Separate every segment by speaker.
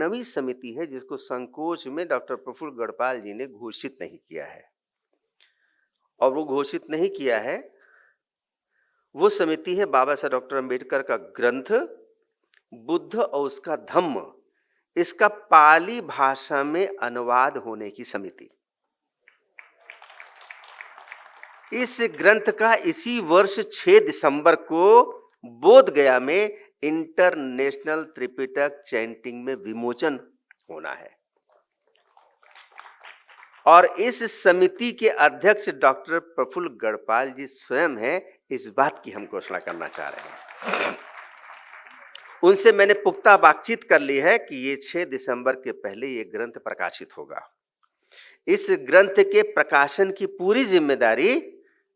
Speaker 1: नवी समिति है जिसको संकोच में डॉक्टर प्रफुल्ल गढ़पाल जी ने घोषित नहीं किया है। और वो घोषित नहीं किया है, वो समिति है बाबा साहब डॉक्टर अंबेडकर का ग्रंथ बुद्ध और उसका धम्म, इसका पाली भाषा में अनुवाद होने की समिति। इस ग्रंथ का इसी वर्ष 6 दिसंबर को बोधगया में इंटरनेशनल त्रिपिटक चैंटिंग में विमोचन होना है। और इस समिति के अध्यक्ष डॉक्टर प्रफुल्ल गढ़पाल जी स्वयं हैं। इस बात की हम घोषणा करना चाह रहे हैं। उनसे मैंने पुख्ता बातचीत कर ली है कि ये 6 दिसंबर के पहले ये ग्रंथ प्रकाशित होगा। इस ग्रंथ के प्रकाशन की पूरी जिम्मेदारी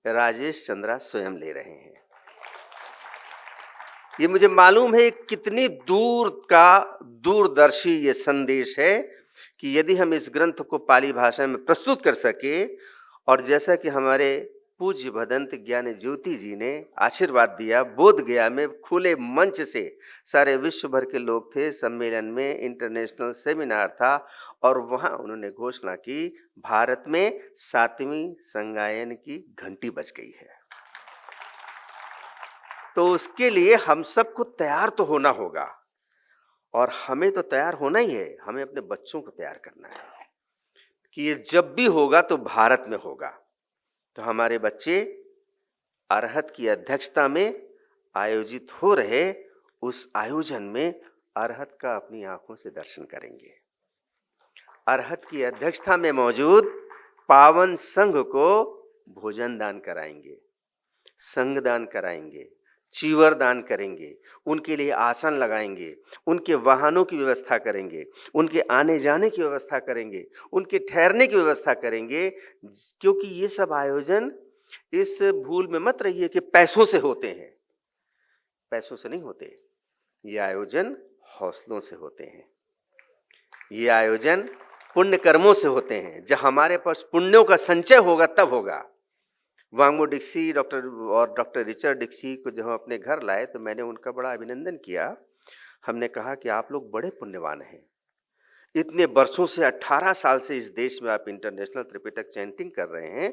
Speaker 1: राजेश चंद्रा स्वयं ले रहे हैं। ये मुझे मालूम है कितनी दूर का दूरदर्शी ये संदेश है कि यदि हम इस ग्रंथ को पाली भाषा में प्रस्तुत कर सके, और जैसा कि हमारे पूज्य भदंत ज्ञान ज्योति जी ने आशीर्वाद दिया, बोध गया में खुले मंच से सारे विश्व भर के लोग थे, सम्मेलन में इंटरनेशनल सेमिनार था, और वहां उन्होंने घोषणा की भारत में 7वीं संगायन की घंटी बज गई है। तो उसके लिए हम सबको तैयार तो होना होगा, और हमें तो तैयार होना ही है। हमें अपने बच्चों को तैयार करना है कि ये जब भी होगा तो भारत में होगा। तो हमारे बच्चे अरहत की अध्यक्षता में आयोजित हो रहे उस आयोजन में अरहत का अपनी आंखों से दर्शन करेंगे। अरहत की अध्यक्षता में मौजूद पावन संघ को भोजन दान कराएंगे, संग दान कराएंगे, चीवर दान करेंगे, उनके लिए आसन लगाएंगे, उनके वाहनों की व्यवस्था करेंगे, उनके आने जाने की व्यवस्था करेंगे, उनके ठहरने की व्यवस्था करेंगे। क्योंकि ये सब आयोजन, इस भूल में मत रहिए कि पैसों से होते हैं। पैसों से नहीं होते। ये आयोजन हौसलों से होते हैं। ये आयोजन पुण्य कर्मों से होते हैं। जब हमारे पास पुण्यों का संचय होगा तब होगा। वांगमो डिक्सी डॉक्टर रिचर्ड डिक्सी को जब हम अपने घर लाए तो मैंने उनका बड़ा अभिनंदन किया। हमने कहा कि आप लोग बड़े पुण्यवान हैं। इतने वर्षों से 18 साल से इस देश में आप इंटरनेशनल त्रिपिटक चैंटिंग कर रहे हैं।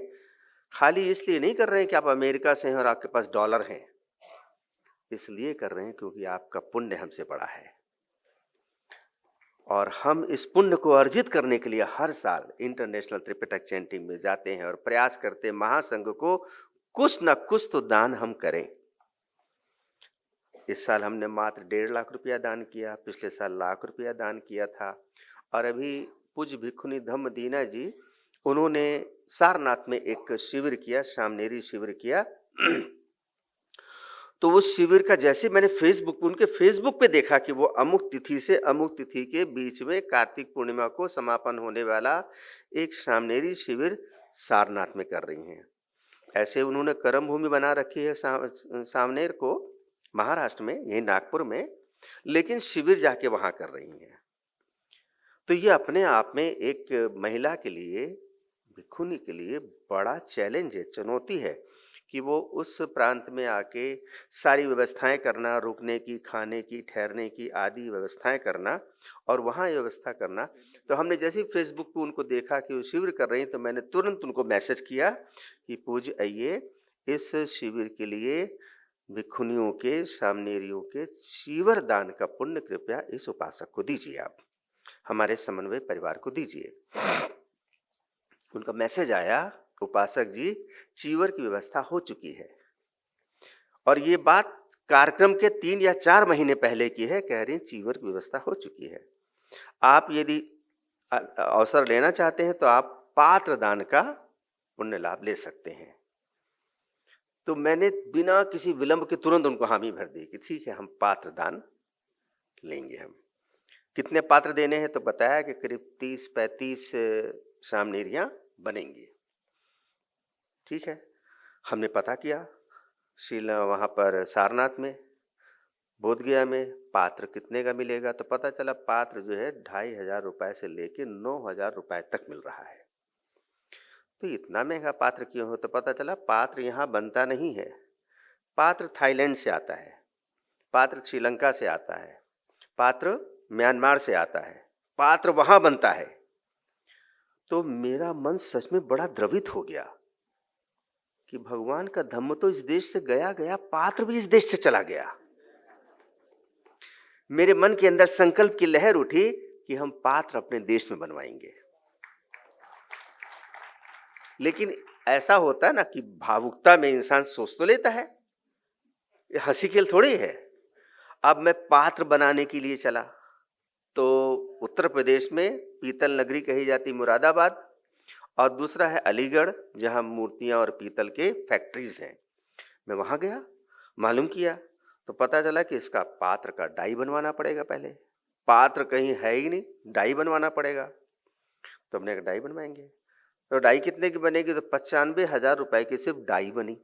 Speaker 1: खाली इसलिए नहीं कर रहे हैं कि आप अमेरिका से हैं और आपके पास डॉलर हैं, इसलिए कर रहे हैं क्योंकि आपका पुण्य हमसे बड़ा है। और हम इस पुण्य को अर्जित करने के लिए हर साल इंटरनेशनल त्रिपिटक चैंटिंग में जाते हैं और प्रयास करते हैं महासंघ को कुछ न कुछ तो दान हम करें। इस साल हमने मात्र 1.5 लाख रुपया दान किया, पिछले साल 1 लाख रुपया दान किया था। और अभी पूज्य भिक्षुनी धम्म दीना जी, उन्होंने सारनाथ में एक शिविर किया, सामनेरी शिविर किया। तो उस शिविर का जैसे मैंने उनके फेसबुक पे देखा कि वो अमुक तिथि से अमुक तिथि के बीच में कार्तिक पूर्णिमा को समापन होने वाला एक सामनेरी शिविर सारनाथ में कर रही हैं। ऐसे उन्होंने कर्म भूमि बना रखी है सामनेर को, महाराष्ट्र में, यही नागपुर में, लेकिन शिविर जाके वहां कर रही हैं। तो ये अपने आप में एक महिला के लिए, भिक्षुनी के लिए बड़ा चैलेंज है, चुनौती है कि वो उस प्रांत में आके सारी व्यवस्थाएं करना, रुकने की, खाने की, ठहरने की आदि व्यवस्थाएं करना और वहाँ व्यवस्था करना। तो हमने जैसे ही फेसबुक पे उनको देखा कि वो शिविर कर रही हैं तो मैंने तुरंत उनको मैसेज किया कि पूज्य आइए, इस शिविर के लिए भिक्षुनियों के, सामनेरियों के चीवर दान का पुण्य कृपया इस उपासक को दीजिए, आप हमारे समन्वय परिवार को दीजिए। उनका मैसेज आया, उपासक जी, चीवर की व्यवस्था हो चुकी है। और ये बात कार्यक्रम के 3 या 4 महीने पहले की है। कह रही चीवर की व्यवस्था हो चुकी है। आप यदि अवसर लेना चाहते हैं तो आप पात्र दान का पुण्य लाभ ले सकते हैं। तो मैंने बिना किसी विलंब के तुरंत उनको हामी भर दी कि ठीक है, हम पात्र दान लेंगे। हम कितने पात्र देने हैं तो बताया कि करीब 30-35 सामनेरियां बनेंगी। ठीक है, हमने पता किया वहाँ पर सारनाथ में, बोधगया में पात्र कितने का मिलेगा। तो पता चला पात्र जो है 2500 रुपए से लेके 9000 रुपए तक मिल रहा है। तो इतना महंगा पात्र क्यों हो? तो पता चला पात्र यहाँ बनता नहीं है। पात्र थाईलैंड से आता है, पात्र श्रीलंका से आता है, पात्र म्यांमार से आता है, पात्र वहां बनता है। तो मेरा मन सच में बड़ा द्रवित हो गया कि भगवान का धम्म तो इस देश से गया गया, पात्र भी इस देश से चला गया। मेरे मन के अंदर संकल्प की लहर उठी कि हम पात्र अपने देश में बनवाएंगे। लेकिन ऐसा होता है ना कि भावुकता में इंसान सोच तो लेता है, ये हंसी खेल थोड़ी है। अब मैं पात्र बनाने के लिए चला तो उत्तर प्रदेश में पीतल नगरी कही जाती मुरादाबाद, और दूसरा है अलीगढ़ जहां मूर्तियां और पीतल के फैक्ट्रीज हैं। मैं वहां गया, मालूम किया तो पता चला कि इसका पात्र का डाई बनवाना पड़ेगा। पहले पात्र कहीं है ही नहीं, डाई बनवाना पड़ेगा। तो हमने कहा डाई बनवाएंगे। तो डाई कितने की बनेगी? तो 95,000 रुपए की सिर्फ डाई बनी।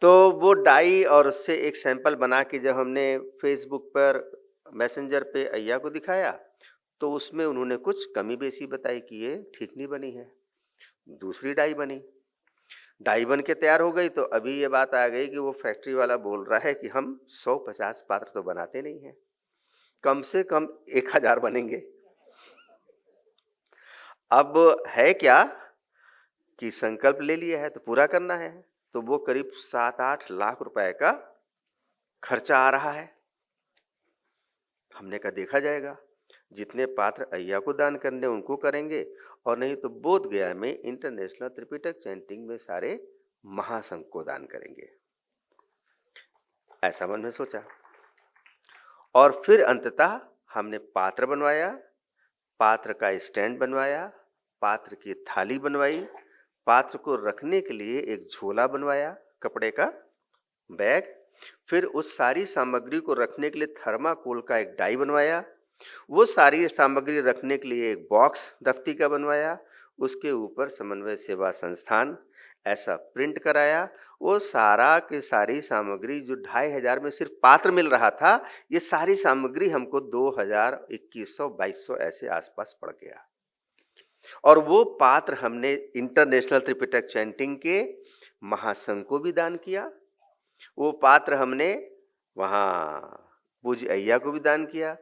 Speaker 1: तो वो डाई और उससे एक सैंपल बना के जब हमने फेसबुक पर मैसेंजर पे अय्या को दिखाया तो उसमें उन्होंने कुछ कमी बेसी बताई कि ये ठीक नहीं बनी है। दूसरी डाई बनी, डाई बन के तैयार हो गई। तो अभी ये बात आ गई कि वो फैक्ट्री वाला बोल रहा है कि हम 150 पात्र तो बनाते नहीं हैं, कम से कम 1000 बनेंगे। अब है क्या कि संकल्प ले लिया है तो पूरा करना है। तो वो करीब 7-8 लाख रुपए का खर्चा आ रहा है। हमने कहा देखा जाएगा, जितने पात्र अय्या को दान करने उनको करेंगे, और नहीं तो बोध गया में इंटरनेशनल त्रिपिटक चैंटिंग में सारे महासंघ को दान करेंगे। ऐसा मन में सोचा और फिर अंततः हमने पात्र बनवाया, पात्र का स्टैंड बनवाया, पात्र की थाली बनवाई, पात्र को रखने के लिए एक झोला बनवाया, कपड़े का बैग, फिर उस सारी सामग्री को रखने के लिए थर्माकोल का एक डाई बनवाया, वो सारी सामग्री रखने के लिए एक बॉक्स दफ्ती का बनवाया, उसके ऊपर समन्वय सेवा संस्थान ऐसा प्रिंट कराया। वो सारा की सारी सामग्री जो 2,500 में सिर्फ पात्र मिल रहा था, ये सारी सामग्री हमको 2,000, 2,100, 2,200 ऐसे आसपास पड़ गया। और वो पात्र हमने इंटरनेशनल त्रिपिटक चैंटिंग के महासंघ को भी दान किया। वो पात्र हमने वहाँ पूज्य अय्या को भी दान किया।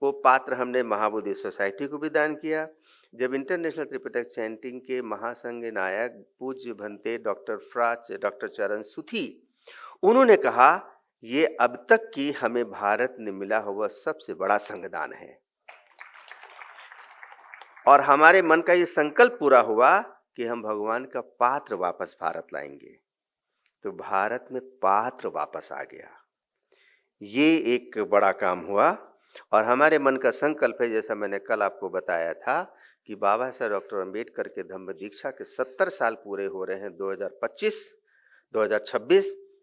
Speaker 1: वो पात्र हमने महाबोधि सोसाइटी को भी दान किया। जब इंटरनेशनल त्रिपिटक चैंटिंग के महासंघ नायक पूज्य भंते डॉक्टर चरण सुथी, उन्होंने कहा ये अब तक की हमें भारत ने मिला हुआ सबसे बड़ा संघदान है। और हमारे मन का ये संकल्प पूरा हुआ कि हम भगवान का पात्र वापस भारत लाएंगे। तो भारत में पात्र वापस आ गया। ये एक बड़ा काम हुआ। और हमारे मन का संकल्प है, जैसा मैंने कल आपको बताया था, कि बाबा साहब डॉक्टर अंबेडकर के धम्म दीक्षा के 70 साल पूरे हो रहे हैं 2026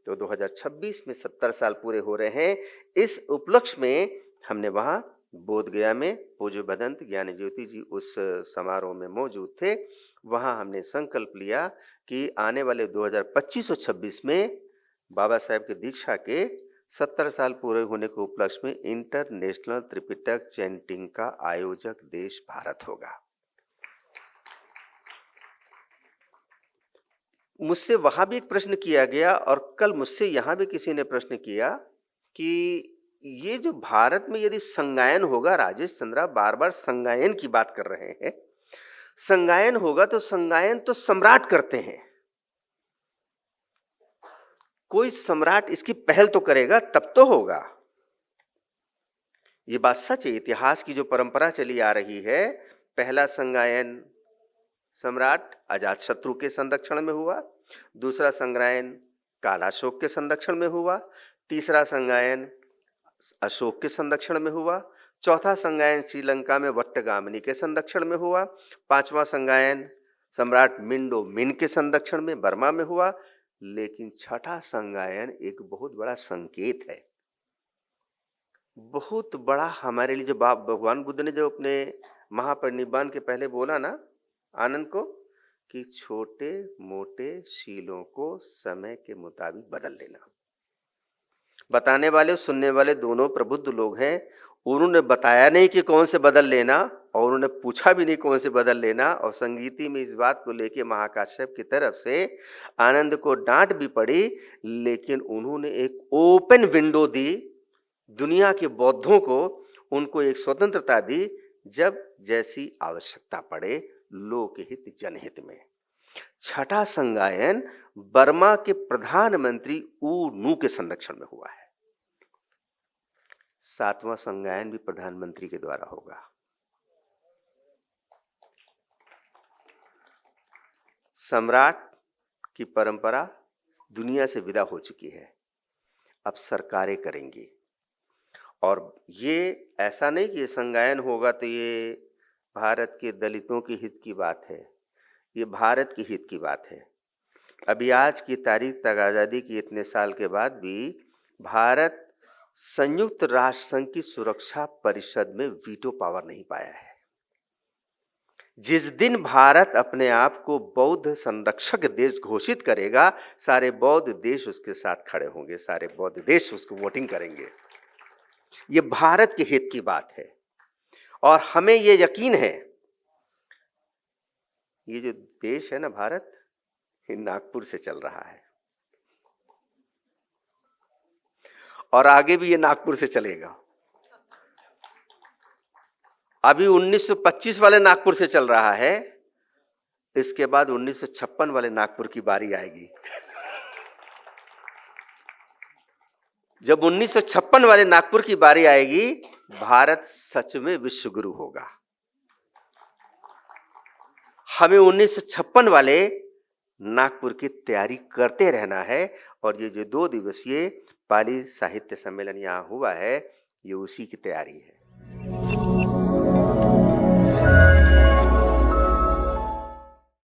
Speaker 1: तो 2026 में 70 साल पूरे हो रहे हैं। इस उपलक्ष्य में हमने वहाँ बोध गया में पूज्य भदंत ज्ञानी ज्योति जी उस समारोह में मौजूद थे। वहाँ हमने संकल्प लिया कि आने वाले 2025 और 26 में बाबा साहेब की दीक्षा के 70 साल पूरे होने के उपलक्ष्य में इंटरनेशनल त्रिपिटक चैंटिंग का आयोजक देश भारत होगा। मुझसे वहां भी एक प्रश्न किया गया और कल मुझसे यहां भी किसी ने प्रश्न किया कि ये जो भारत में यदि संगायन होगा, राजेश चंद्रा बार बार संगायन की बात कर रहे हैं, संगायन होगा तो संगायन तो सम्राट करते हैं, कोई सम्राट इसकी पहल तो करेगा तब तो होगा। ये बात सच है। इतिहास की जो परंपरा चली आ रही है, पहला संगायन सम्राट अजातशत्रु के संरक्षण में हुआ, दूसरा संगायन कालाशोक के संरक्षण में हुआ, तीसरा संगायन अशोक के संरक्षण में हुआ, चौथा संगायन श्रीलंका में वट्टगामिनी के संरक्षण में हुआ, पांचवा संगायन सम्राट मिंडो मिन के संरक्षण में बर्मा में हुआ, लेकिन छठा संगायन एक बहुत बड़ा संकेत है, बहुत बड़ा हमारे लिए। जो भगवान बुद्ध ने जो अपने महापरिनिर्वाण के पहले बोला ना आनंद को, कि छोटे मोटे शीलों को समय के मुताबिक बदल लेना। बताने वाले सुनने वाले दोनों प्रबुद्ध लोग हैं। उन्होंने बताया नहीं कि कौन से बदल लेना, और उन्होंने पूछा भी नहीं कौन से बदल लेना। और संगीति में इस बात को लेके महाकाश्यप की तरफ से आनंद को डांट भी पड़ी, लेकिन उन्होंने एक ओपन विंडो दी दुनिया के बौद्धों को। उनको एक स्वतंत्रता दी जब जैसी आवश्यकता पड़े, लोकहित जनहित में। छठा संगायन बर्मा के प्रधानमंत्री ऊ नू के संरक्षण में हुआ है। सातवां संगायन भी प्रधानमंत्री के द्वारा होगा। सम्राट की परंपरा दुनिया से विदा हो चुकी है, अब सरकारें करेंगी। और ये ऐसा नहीं कि ये संगायन होगा तो ये भारत के दलितों के हित की बात है, ये भारत के हित की बात है। अभी आज की तारीख तक, आज़ादी की इतने साल के बाद भी, भारत संयुक्त राष्ट्र संघ की सुरक्षा परिषद में वीटो पावर नहीं पाया है। जिस दिन भारत अपने आप को बौद्ध संरक्षक देश घोषित करेगा, सारे बौद्ध देश उसके साथ खड़े होंगे, सारे बौद्ध देश उसको वोटिंग करेंगे। ये भारत के हित की बात है और हमें ये यकीन है, ये जो देश है ना भारत, ये नागपुर से चल रहा है और आगे भी ये नागपुर से चलेगा। अभी 1925 वाले नागपुर से चल रहा है, इसके बाद 1956 वाले नागपुर की बारी आएगी। जब 1956 वाले नागपुर की बारी आएगी, भारत सच में विश्व गुरु होगा। हमें 1956 वाले नागपुर की तैयारी करते रहना है और ये जो 2 दिवसीय पाली साहित्य सम्मेलन यहाँ हुआ है, ये उसी की तैयारी है।